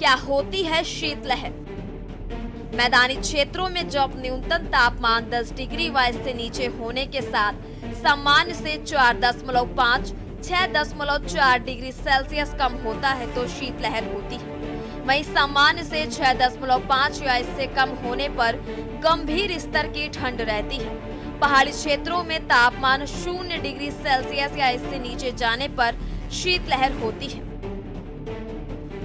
क्या होती है शीतलहर। मैदानी क्षेत्रों में जब न्यूनतम तापमान 10 डिग्री व इससे नीचे होने के साथ सामान्य से 4.5 6.4 डिग्री सेल्सियस कम होता है तो शीतलहर होती है। वहीं सामान्य से 6.5 या इससे कम होने पर गंभीर स्तर की ठंड रहती है। पहाड़ी क्षेत्रों में तापमान 0 डिग्री सेल्सियस या इससे नीचे जाने पर शीतलहर होती है।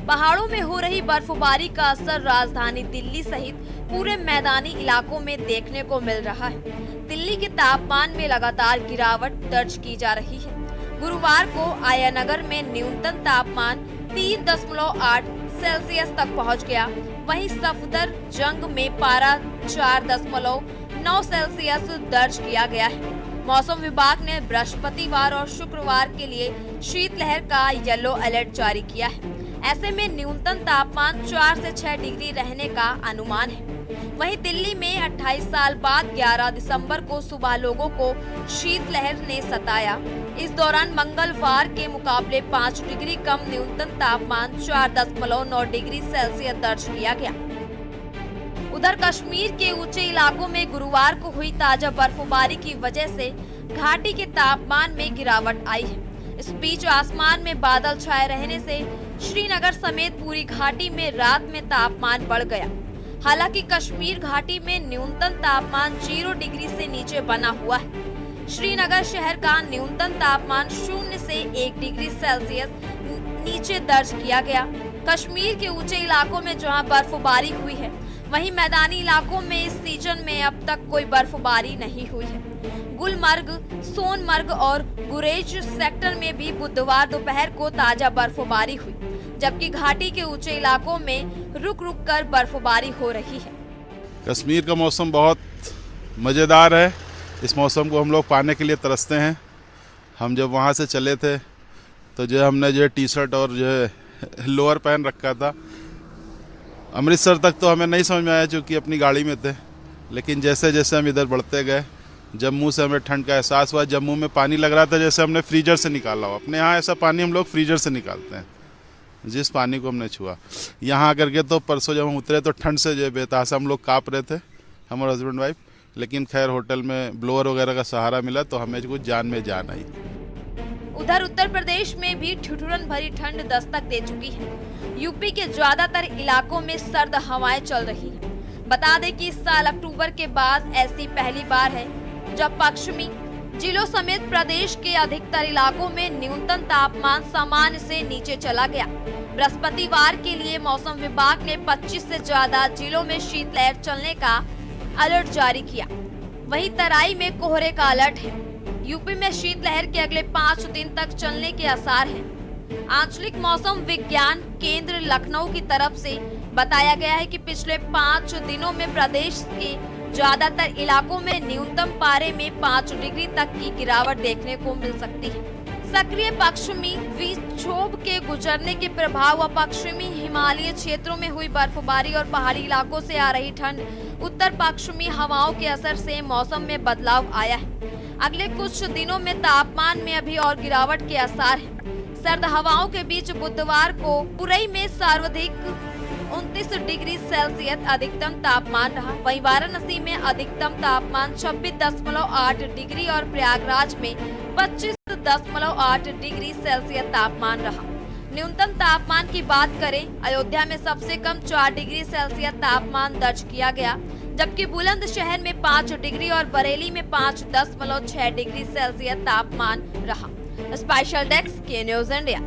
पहाड़ों में हो रही बर्फबारी का असर राजधानी दिल्ली सहित पूरे मैदानी इलाकों में देखने को मिल रहा है। दिल्ली के तापमान में लगातार गिरावट दर्ज की जा रही है। गुरुवार को आयानगर में न्यूनतम तापमान 3.8 सेल्सियस तक पहुंच गया। वहीं सफदरजंग में पारा 4.9 सेल्सियस दर्ज किया गया है। मौसम विभाग ने बृहस्पतिवार और शुक्रवार के लिए शीतलहर का येलो अलर्ट जारी किया है। ऐसे में न्यूनतम तापमान 4 से 6 डिग्री रहने का अनुमान है। वहीं दिल्ली में 28 साल बाद 11 दिसंबर को सुबह लोगों को शीतलहर ने सताया। इस दौरान मंगलवार के मुकाबले 5 डिग्री कम न्यूनतम तापमान 4.9 डिग्री सेल्सियस दर्ज किया गया। उधर कश्मीर के ऊंचे इलाकों में गुरुवार को हुई ताजा बर्फबारी की वजह से घाटी के तापमान में गिरावट आई है। इस बीच आसमान में बादल छाए रहने से श्रीनगर समेत पूरी घाटी में रात में तापमान बढ़ गया। हालांकि कश्मीर घाटी में न्यूनतम तापमान 0 डिग्री से नीचे बना हुआ है। श्रीनगर शहर का न्यूनतम तापमान 0 से 1 डिग्री सेल्सियस नीचे दर्ज किया गया। कश्मीर के ऊंचे इलाकों में जहां बर्फबारी हुई है, वहीं मैदानी इलाकों में इस सीजन में अब तक कोई बर्फबारी नहीं हुई है। गुलमर्ग, सोनमर्ग और गुरेज सेक्टर में भी बुधवार दोपहर को ताजा बर्फबारी हुई, जबकि घाटी के ऊंचे इलाकों में रुक रुक कर बर्फबारी हो रही है। कश्मीर का मौसम बहुत मज़ेदार है। इस मौसम को हम लोग पाने के लिए तरसते हैं। हम जब वहाँ से चले थे तो जो हमने जो टी शर्ट और जो लोअर पहन रखा था, अमृतसर तक तो हमें नहीं समझ में आया क्योंकि अपनी गाड़ी में थे। लेकिन जैसे जैसे हम इधर बढ़ते गए, जम्मू से हमें ठंड का एहसास हुआ। जम्मू में पानी लग रहा था जैसे हमने फ्रीजर से निकाला हो। अपने यहाँ ऐसा पानी हम लोग फ्रीजर से निकालते हैं, जिस पानी को हमने छुआ। यहाँ आकर के तो परसों जब हम उतरे तो ठंड से जो बेतहाशा हम लोग काँप रहे थे, हमारे हस्बैंड वाइफ। लेकिन खैर होटल में ब्लोअर वगैरह का सहारा मिला तो हमें कुछ जान में जान आई। उधर उत्तर प्रदेश में भी ठिठुरन भरी ठंड दस्तक दे चुकी है। यूपी के ज्यादातर इलाकों में सर्द हवाएं चल रही हैं। बता दें कि इस साल अक्टूबर के बाद ऐसी पहली बार है जब पश्चिमी जिलों समेत प्रदेश के अधिकतर इलाकों में न्यूनतम तापमान सामान्य से नीचे चला गया। बृहस्पतिवार के लिए मौसम विभाग ने 25 से ज्यादा जिलों में शीतलहर चलने का अलर्ट जारी किया। वहीं तराई में कोहरे का अलर्ट है। यूपी में शीतलहर के अगले 5 दिन तक चलने के आसार हैं। आंचलिक मौसम विज्ञान केंद्र लखनऊ की तरफ से बताया गया है कि पिछले 5 दिनों में प्रदेश के ज्यादातर इलाकों में न्यूनतम पारे में 5 डिग्री तक की गिरावट देखने को मिल सकती है। सक्रिय पश्चिमी विक्षोभ के गुजरने के प्रभाव व पश्चिमी हिमालयी क्षेत्रों में हुई बर्फबारी और पहाड़ी इलाकों से आ रही ठंड, उत्तर पश्चिमी हवाओं के असर से मौसम में बदलाव आया है। अगले कुछ दिनों में तापमान में अभी और गिरावट के आसार हैं। सर्द हवाओं के बीच बुधवार को पुरई में सर्वाधिक 29 डिग्री सेल्सियस अधिकतम तापमान रहा। वहीं वाराणसी में अधिकतम तापमान 26.8 डिग्री और प्रयागराज में 25.8 डिग्री सेल्सियस तापमान रहा। न्यूनतम तापमान की बात करें, अयोध्या में सबसे कम 4 डिग्री सेल्सियस तापमान दर्ज किया गया, जबकि बुलंदशहर में 5 डिग्री और बरेली में 5.6 डिग्री सेल्सियस तापमान रहा। स्पेशल डेस्क के न्यूज़ इंडिया।